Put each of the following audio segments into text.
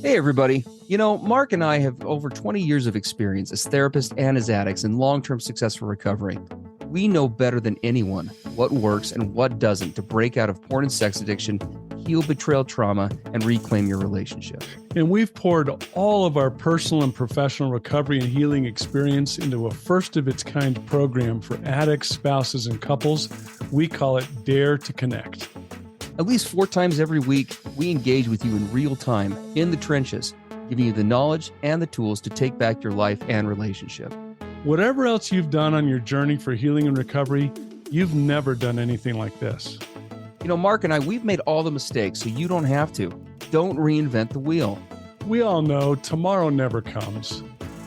Hey, everybody. Mark and I have over 20 years of experience as therapists and as addicts in long-term successful recovery. We know better than anyone what works and what doesn't to break out of porn and sex addiction, heal betrayal trauma, and reclaim your relationship. And we've poured all of our personal and professional recovery and healing experience into a first-of-its-kind program for addicts, spouses, and couples. We call it Dare to Connect. At least 4 times every week, we engage with you in real time, in the trenches, giving you the knowledge and the tools to take back your life and relationship. Whatever else you've done on your journey for healing and recovery, you've never done anything like this. Mark and I, we've made all the mistakes, so you don't have to. Don't reinvent the wheel. We all know tomorrow never comes.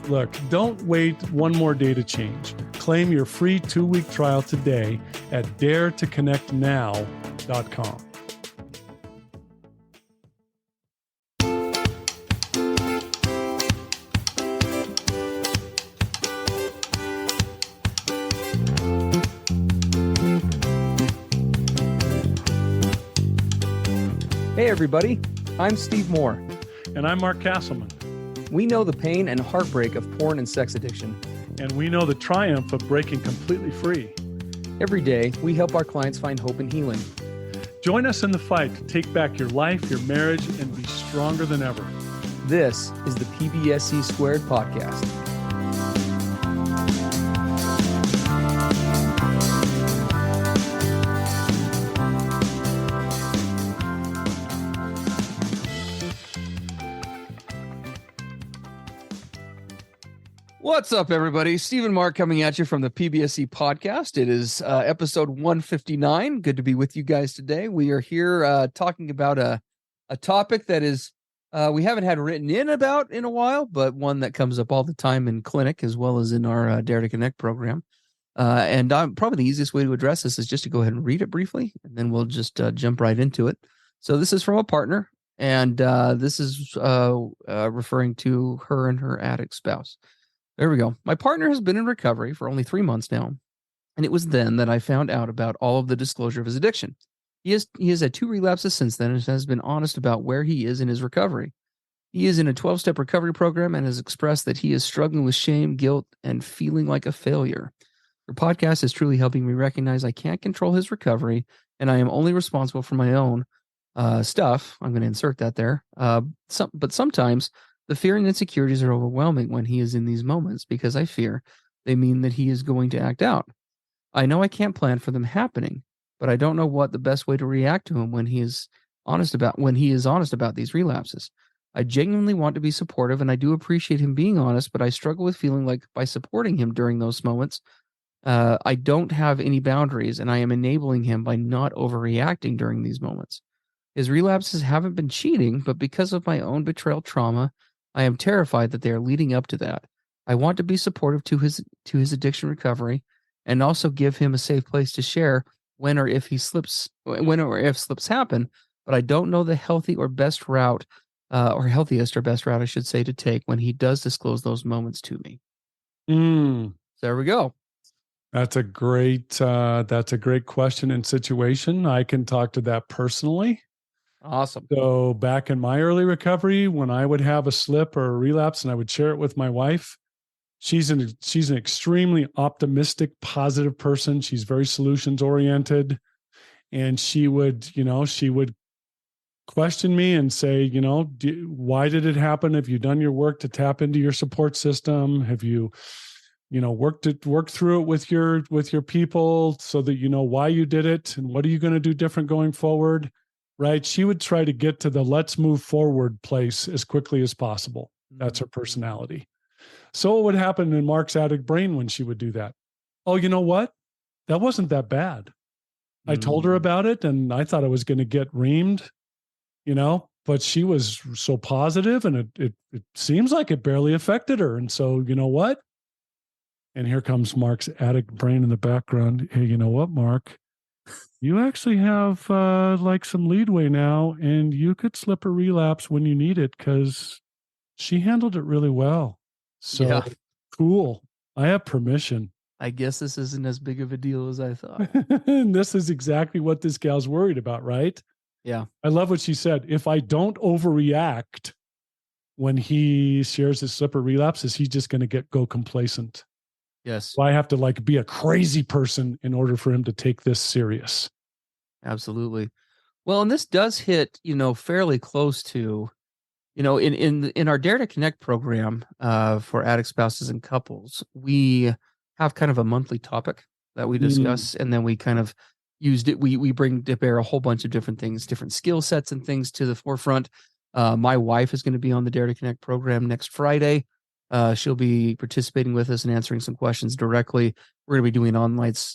Look, don't wait one more day to change. Claim your free 2-week trial today at daretoconnectnow.com. Hey, everybody. I'm Steve Moore. And I'm Mark Castleman. We know the pain and heartbreak of porn and sex addiction. And we know the triumph of breaking completely free. Every day, we help our clients find hope and healing. Join us in the fight to take back your life, your marriage, and be stronger than ever. This is the PBSE Squared podcast. What's up, everybody? Steve and Mark coming at you from the PBSE podcast. It is episode 159. Good to be with you guys today. We are here talking about a topic that is we haven't had written in about in a while, but one that comes up all the time in clinic as well as in our Dare to Connect program. And probably the easiest way to address this is just to go ahead and read it briefly, and then we'll just jump right into it. So this is from a partner, and this is referring to her and her addict spouse. There we go. My partner has been in recovery for only 3 months now, and it was then that I found out about all of the disclosure of his addiction. He has had 2 relapses since then and has been honest about where he is in his recovery. He is in a 12-step recovery program and has expressed that he is struggling with shame, guilt, and feeling like a failure. Your podcast is truly helping me recognize I can't control his recovery, and I am only responsible for my own stuff. I'm going to insert that there. But sometimes the fear and insecurities are overwhelming when he is in these moments because I fear they mean that he is going to act out. I know I can't plan for them happening, but I don't know what the best way to react to him when he is honest about these relapses. I genuinely want to be supportive, and I do appreciate him being honest, but I struggle with feeling like by supporting him during those moments, I don't have any boundaries, and I am enabling him by not overreacting during these moments. His relapses haven't been cheating, but because of my own betrayal trauma, I am terrified that they are leading up to that. I want to be supportive to his addiction recovery and also give him a safe place to share when or if slips happen, but I don't know the healthiest or best route, I should say, to take when he does disclose those moments to me. So there we go. That's a great question and situation. I can talk to that personally. Awesome. So back in my early recovery, when I would have a slip or a relapse and I would share it with my wife, she's an extremely optimistic, positive person. She's very solutions oriented. And she would question me and say, why did it happen? Have you done your work to tap into your support system? Have you, worked through it with your people so that you know why you did it? And what are you going to do different going forward? Right? She would try to get to the let's move forward place as quickly as possible. That's her personality. So what would happen in Mark's addict brain when she would do that? Oh, you know what? That wasn't that bad. I told her about it and I thought I was going to get reamed, but she was so positive and it seems like it barely affected her. And so, you know what? And here comes Mark's addict brain in the background. Hey, you know what, Mark? You actually have some leadway now, and you could slip a relapse when you need it because she handled it really well. So yeah. Cool. I have permission. I guess this isn't as big of a deal as I thought. And this is exactly what this gal's worried about, right? Yeah. I love what she said. If I don't overreact, when he shares his slip or relapse, is he just going to go complacent? Yes, So I have to like be a crazy person in order for him to take this serious. absolutely. Well, and this does hit, fairly close to, in our Dare to Connect program for addict spouses and couples, we have kind of a monthly topic that we Mm, discuss, and then we kind of used it. We bring to bear a whole bunch of different things, different skill sets and things to the forefront. My wife is going to be on the Dare to Connect program next Friday. She'll be participating with us and answering some questions directly. We're going to be doing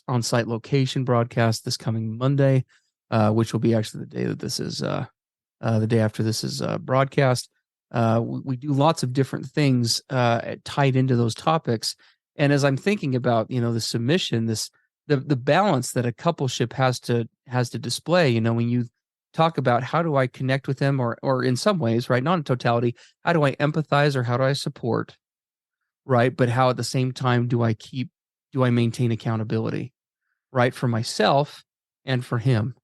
on-site location broadcast this coming Monday, which will be actually the day that this is the day after this is broadcast. We do lots of different things tied into those topics. And as I'm thinking about, the submission, the balance that a coupleship has to display, when you talk about how do I connect with them, or in some ways, right, not in totality, how do I empathize or how do I support, right? But how at the same time do I maintain accountability, right, for myself and for him?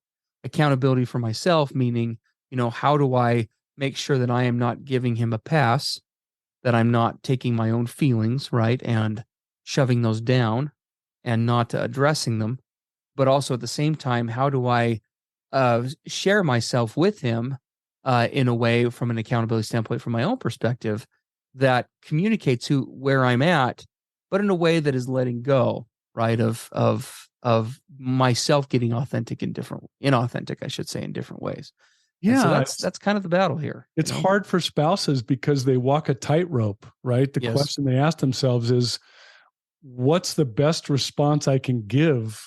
Accountability for myself, meaning, how do I make sure that I am not giving him a pass, that I'm not taking my own feelings, right, and shoving those down and not addressing them, but also at the same time, how do I share myself with him in a way, from an accountability standpoint, from my own perspective, that communicates where I'm at, but in a way that is letting go, right, of myself getting inauthentic, I should say, in different ways. And so yeah, that's kind of the battle here. it's hard for spouses because they walk a tightrope, right? The Yes. question they ask themselves is, what's the best response I can give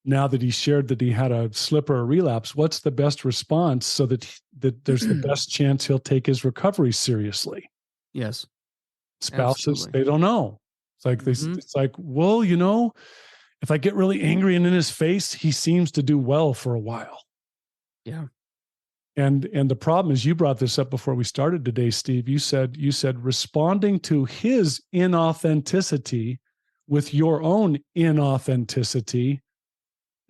now that he shared that he had a slip or a relapse? What's the best response so that there's the best chance he'll take his recovery seriously? Yes, Spouses, absolutely. they don't know. It's like Hmm. it's like, well, if I get really angry and in his face, he seems to do well for a while. Yeah. And the problem is, you brought this up before we started today, Steve. You said responding to his inauthenticity with your own inauthenticity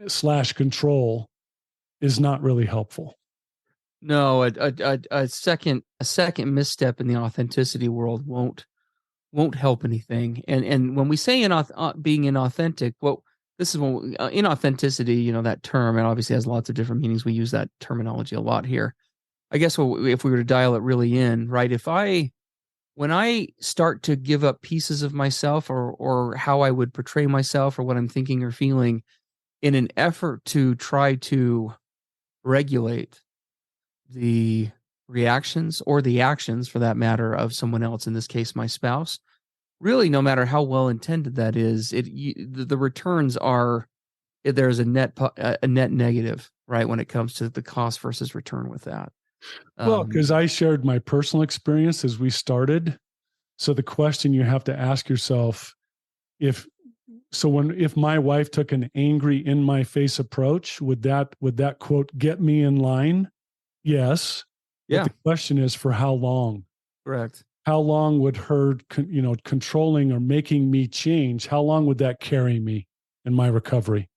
slash control is not really helpful. No, a second misstep in the authenticity world won't help anything. And when we say being inauthentic, well, this is when inauthenticity, that term, and obviously has lots of different meanings. We use that terminology a lot here. I guess if we were to dial it really in, right? When I start to give up pieces of myself, or how I would portray myself, or what I'm thinking or feeling, in an effort to try to regulate the reactions or the actions, for that matter, of someone else, in this case my spouse, really, no matter how well intended that is, the returns are, there's a net negative, right, when it comes to the cost versus return with that. Well, um because I shared my personal experience as we started. So the question you have to ask yourself, if if my wife took an angry in my face approach, would that quote get me in line? Yes. But yeah, the question is, for how long? correct. How long would her, controlling or making me change? How long would that carry me in my recovery?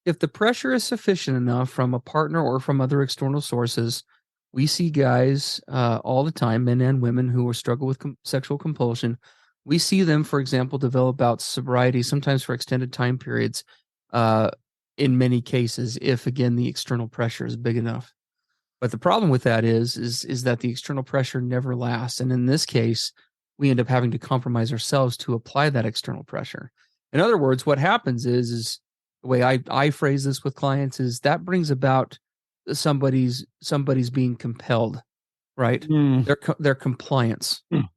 If the pressure is sufficient enough from a partner or from other external sources, we see guys all the time, men and women, who are struggle with sexual compulsion. We see them, for example, develop bouts of sobriety, sometimes for extended time periods. Uh, in many cases, if again the external pressure is big enough. But the problem with that is that the external pressure never lasts, and in this case, we end up having to compromise ourselves to apply that external pressure. In other words, what happens is the way I phrase this with clients is that brings about somebody's being compelled, right? Mm, Their compliance, mm.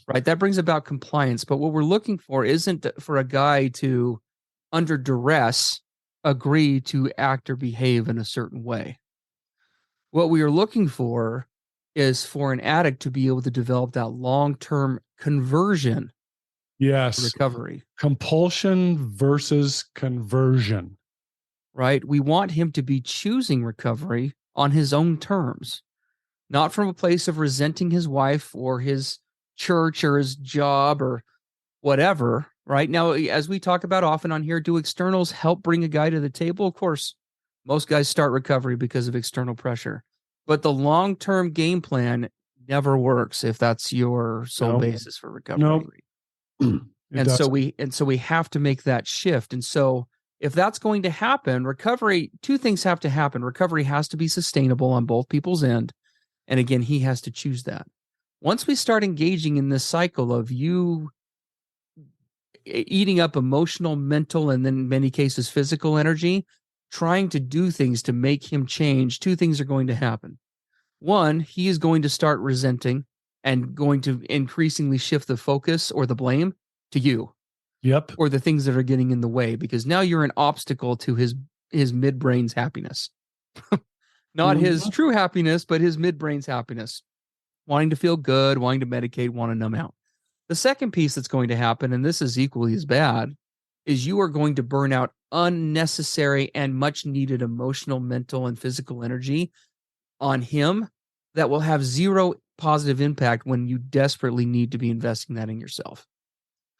right? That brings about compliance. But what we're looking for isn't for a guy to, under duress, agree to act or behave in a certain way. What we are looking for is for an addict to be able to develop that long-term conversion to Yes. recovery, Compulsion versus conversion. right? We want him to be choosing recovery on his own terms, not from a place of resenting his wife or his church or his job or whatever, right? Now, as we talk about often on here, do externals help bring a guy to the table? Of course, most guys start recovery because of external pressure. But the long term game plan never works if that's your sole No, basis for recovery. no, it And so doesn't. we have to make that shift. And so if that's going to happen, recovery, two things have to happen. Recovery has to be sustainable on both people's end. And again, he has to choose that. Once we start engaging in this cycle of you eating up emotional, mental, and then in many cases physical energy, trying to do things to make him change, two things are going to happen. One, he is going to start resenting and going to increasingly shift the focus or the blame to you Yep. or the things that are getting in the way, because now you're an obstacle to his midbrain's happiness. Not his Mhm. true happiness, but his midbrain's happiness. Wanting to feel good, wanting to medicate, want to numb out. The second piece that's going to happen, and this is equally as bad, is you are going to burn out unnecessary and much needed emotional, mental, and physical energy on him that will have zero positive impact when you desperately need to be investing that in yourself,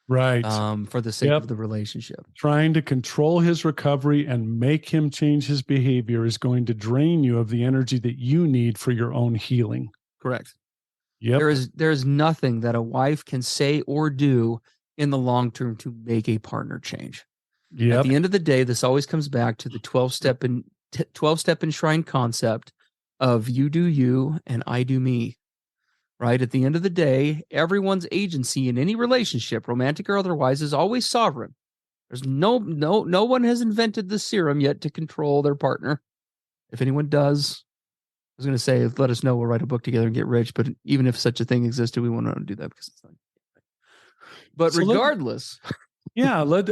Right. for the sake Yep. of the relationship. Trying to control his recovery and make him change his behavior is going to drain you of the energy that you need for your own healing. Correct. Yep. There is nothing that a wife can say or do in the long term to make a partner change. At Yep. the end of the day, this always comes back to the 12-step enshrined concept of you do you and I do me. Right? At the end of the day, everyone's agency in any relationship, romantic or otherwise, is always sovereign. There's no one has invented the serum yet to control their partner. If anyone does, I was going to say, let us know. We'll write a book together and get rich. But even if such a thing existed, we won't do that because it's not. But So regardless, yeah, right?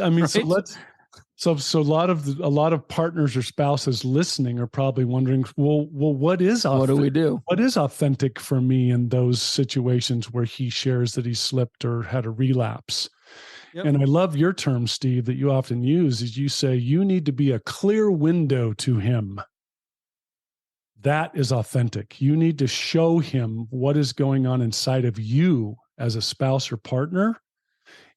so a lot of partners or spouses listening are probably wondering, well, what is What do authentic? we do? What is authentic for me in those situations where he shares that he slipped or had a relapse? Yep. And I love your term, Steve, that you often use is you say you need to be a clear window to him. That is authentic. You need to show him what is going on inside of you as a spouse or partner.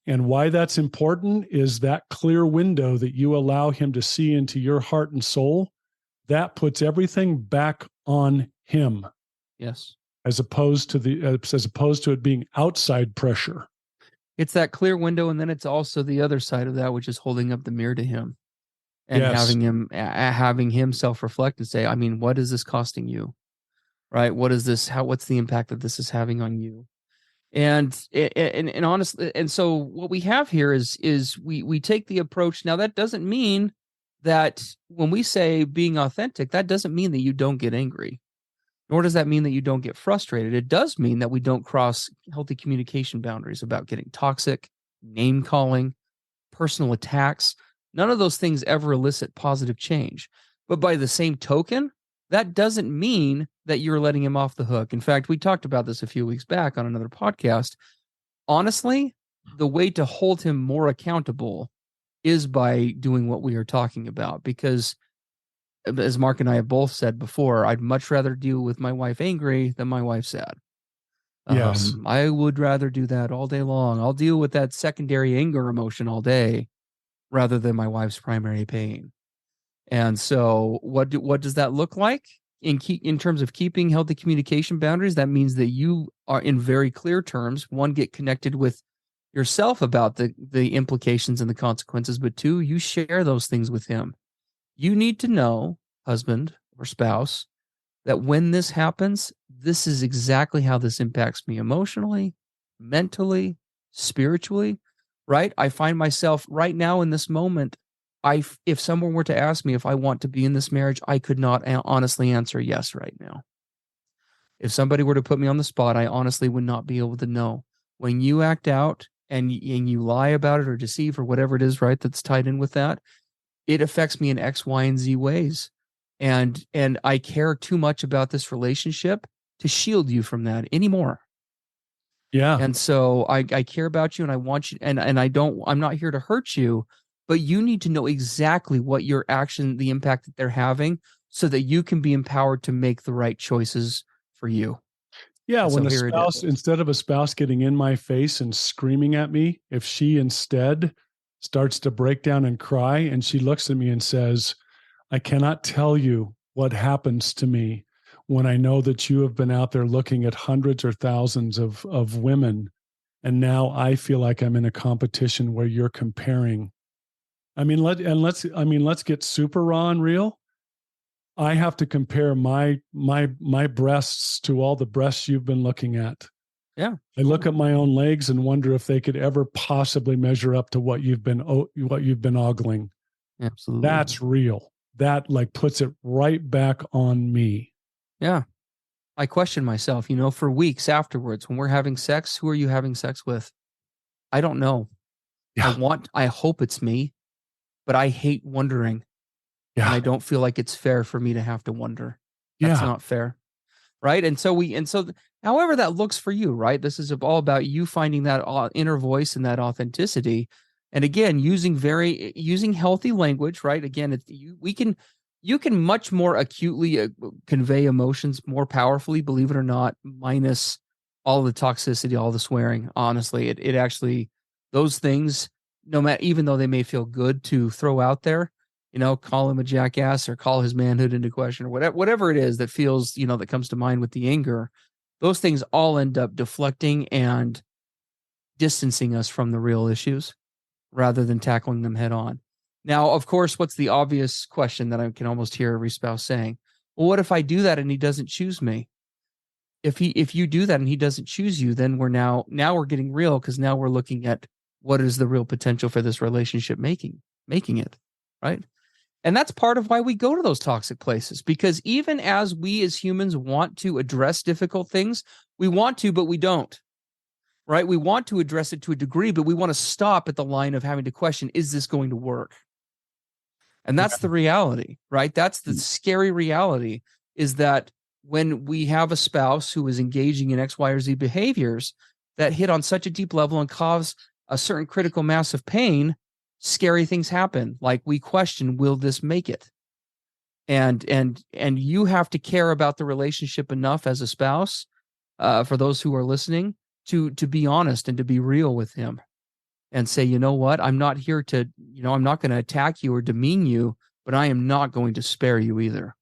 And why that's important is that clear window that you allow him to see into your heart and soul. That puts everything back on him. Yes. As opposed to it being outside pressure. It's that clear window. And then it's also the other side of that, which is holding up the mirror to him and Yes. having him self-reflect and say, I mean, what is this costing you? Right? What's the impact that this is having on you? And honestly, and so what we have here is we take the approach. Now that doesn't mean that when we say being authentic, that doesn't mean that you don't get angry, nor does that mean that you don't get frustrated. It does mean that we don't cross healthy communication boundaries about getting toxic, name calling, personal attacks. None of those things ever elicit positive change. But by the same token, that doesn't mean that you're letting him off the hook. In fact, we talked about this a few weeks back on another podcast. Honestly, the way to hold him more accountable is by doing what we are talking about. Because as Mark and I have both said before, I'd much rather deal with my wife angry than my wife sad. Yes. I would rather do that all day long. I'll deal with that secondary anger emotion all day rather than my wife's primary pain. And so what does that look like in terms of keeping healthy communication boundaries? That means that you are in very clear terms, one, get connected with yourself about the implications and the consequences, but two, you share those things with him. You need to know, husband or spouse, that when this happens, this is exactly how this impacts me emotionally, mentally, spiritually, right? I find myself right now in this moment, if someone were to ask me if I want to be in this marriage, I could not honestly answer yes right now. If somebody were to put me on the spot, I honestly would not be able to know. When you act out and you lie about it or deceive or whatever it is, right, that's tied in with that, it affects me in X, Y, and Z ways. And I care too much about this relationship to shield you from that anymore. Yeah. And so I care about you and I want you, and I'm not here to hurt you, but you need to know exactly what your action, the impact that they're having, so that you can be empowered to make the right choices for you. Yeah. And so When a here it spouse, is. instead of a spouse getting in my face and screaming at me, if she instead starts to break down and cry and she looks at me and says, I cannot tell you what happens to me when I know that you have been out there looking at hundreds or thousands of women, and now I feel like I'm in a competition where you're comparing. I mean, let's get super raw and real. I have to compare my breasts to all the breasts you've been looking at. Yeah. I look at my own legs and wonder if they could ever possibly measure up to what you've been ogling. Absolutely. That's real. That like puts it right back on me. Yeah. I question myself, for weeks afterwards when we're having sex. Who are you having sex with? I don't know. Yeah. I hope it's me, but I hate wondering. Yeah. And I don't feel like it's fair for me to have to wonder. That's not fair. Right. However that looks for you, right? This is all about you finding that inner voice and that authenticity. And again, using healthy language, right? Again, you can much more acutely convey emotions more powerfully, believe it or not, minus all the toxicity, all the swearing. Honestly, it actually, those things, no matter, even though they may feel good to throw out there, call him a jackass or call his manhood into question or whatever it is that feels, that comes to mind with the anger, those things all end up deflecting and distancing us from the real issues rather than tackling them head on. Now, of course, what's the obvious question that I can almost hear every spouse saying? Well, what if I do that and he doesn't choose me? If you do that and he doesn't choose you, then we're getting real, because now we're looking at what is the real potential for this relationship making it, right? And that's part of why we go to those toxic places, because even as we as humans want to address difficult things, we want to, but we don't, right? We want to address it to a degree, but we want to stop at the line of having to question, is this going to work? And that's the reality, right? That's the scary reality, is that when we have a spouse who is engaging in X, Y, or Z behaviors that hit on such a deep level and cause a certain critical mass of pain, scary things happen. Like we question, will this make it? And you have to care about the relationship enough as a spouse, for those who are listening, to be honest and to be real with him and say, you know what, I'm not here to, I'm not going to attack you or demean you, but I am not going to spare you either.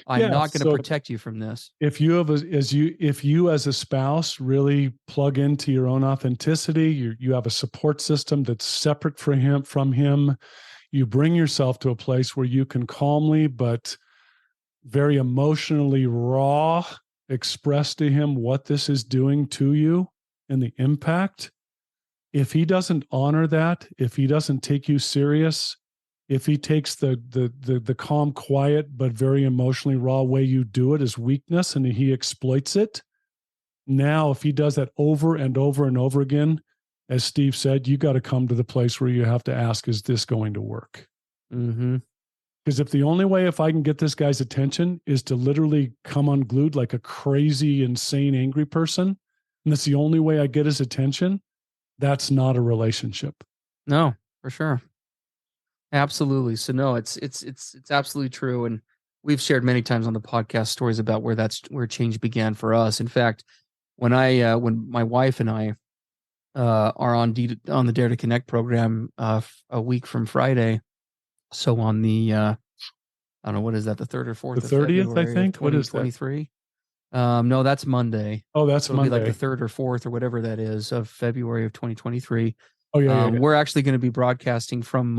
I'm not going to protect you from this. If you as a spouse really plug into your own authenticity, you have a support system that's separate from him, you bring yourself to a place where you can calmly but very emotionally raw express to him what this is doing to you and the impact. If he doesn't honor that, if he doesn't take you serious, if he takes the calm, quiet, but very emotionally raw way you do it as weakness and he exploits it, now if he does that over and over and over again, as Steve said, you got to come to the place where you have to ask, is this going to work? Mm-hmm. Because if I can get this guy's attention is to literally come unglued like a crazy, insane, angry person, and that's the only way I get his attention, that's not a relationship. No, for sure. Absolutely. So no, it's absolutely true. And we've shared many times on the podcast stories about where change began for us. In fact, when my wife and I are on the Dare to Connect program a week from Friday, so on the I don't know, what is that, the 3rd or 4th, the 30th, I think. What is that? 2023? No, that's Monday. Oh, that's so it'll Monday. be like the 3rd or 4th or whatever that is of February of 2023. Oh yeah, We're actually going to be broadcasting from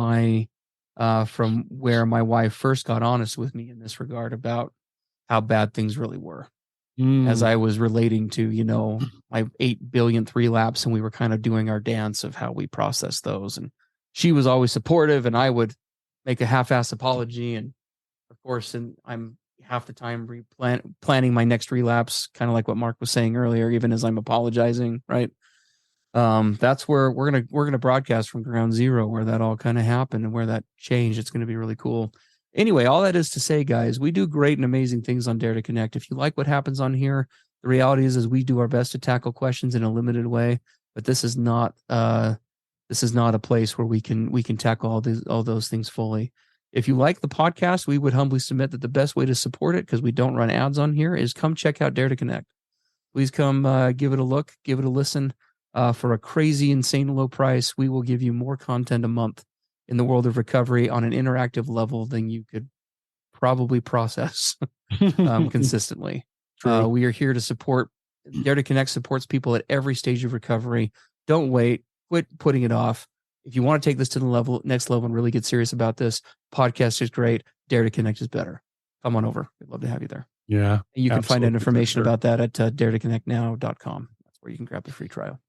from where my wife first got honest with me in this regard about how bad things really were. As I was relating to, my 8 billionth relapse, and we were kind of doing our dance of how we process those. And she was always supportive, and I would make a half-ass apology. And of course, and I'm half the time planning my next relapse, kind of like what Mark was saying earlier, even as I'm apologizing, right? That's where we're gonna broadcast from ground zero, where that all kind of happened and where that changed. It's gonna be really cool. Anyway, all that is to say, guys, we do great and amazing things on Dare to Connect. If you like what happens on here, the reality is we do our best to tackle questions in a limited way, but this is not a place where we can tackle all those things fully. If you like the podcast, we would humbly submit that the best way to support it, because we don't run ads on here, is come check out Dare to Connect. Please come give it a look, give it a listen. For a crazy, insane low price, we will give you more content a month in the world of recovery on an interactive level than you could probably process. consistently. True. We are here to support. Dare to Connect supports people at every stage of recovery. Don't wait. Quit putting it off. If you want to take this to the next level and really get serious about this, podcast is great. Dare to Connect is better. Come on over. We'd love to have you there. Yeah. And you can find out information about that at daretoconnectnow.com. That's where you can grab the free trial.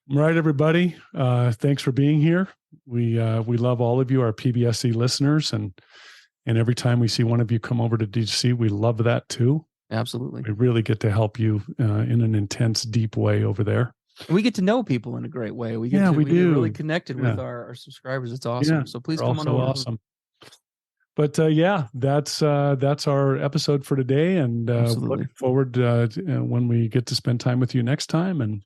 Right, everybody. Thanks for being here. We love all of you, our PBSE listeners, and every time we see one of you come over to DC, we love that too. Absolutely. We really get to help you in an intense, deep way over there. And we get to know people in a great way. We get really connected with our subscribers. It's awesome. Yeah, so please come on over. Awesome. But that's our episode for today, and looking forward when we get to spend time with you next time. And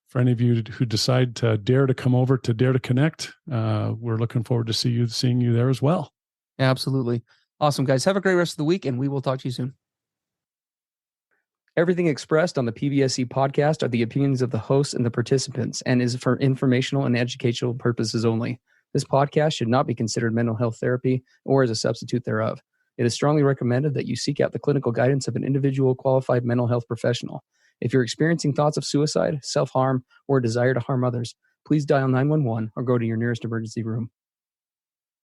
for any of you who decide to dare to come over to Dare to Connect, we're looking forward to seeing you there as well. Absolutely. Awesome, guys. Have a great rest of the week, and we will talk to you soon. Everything expressed on the PBSE podcast are the opinions of the hosts and the participants and is for informational and educational purposes only. This podcast should not be considered mental health therapy or as a substitute thereof. It is strongly recommended that you seek out the clinical guidance of an individual qualified mental health professional. If you're experiencing thoughts of suicide, self-harm, or a desire to harm others, please dial 911 or go to your nearest emergency room.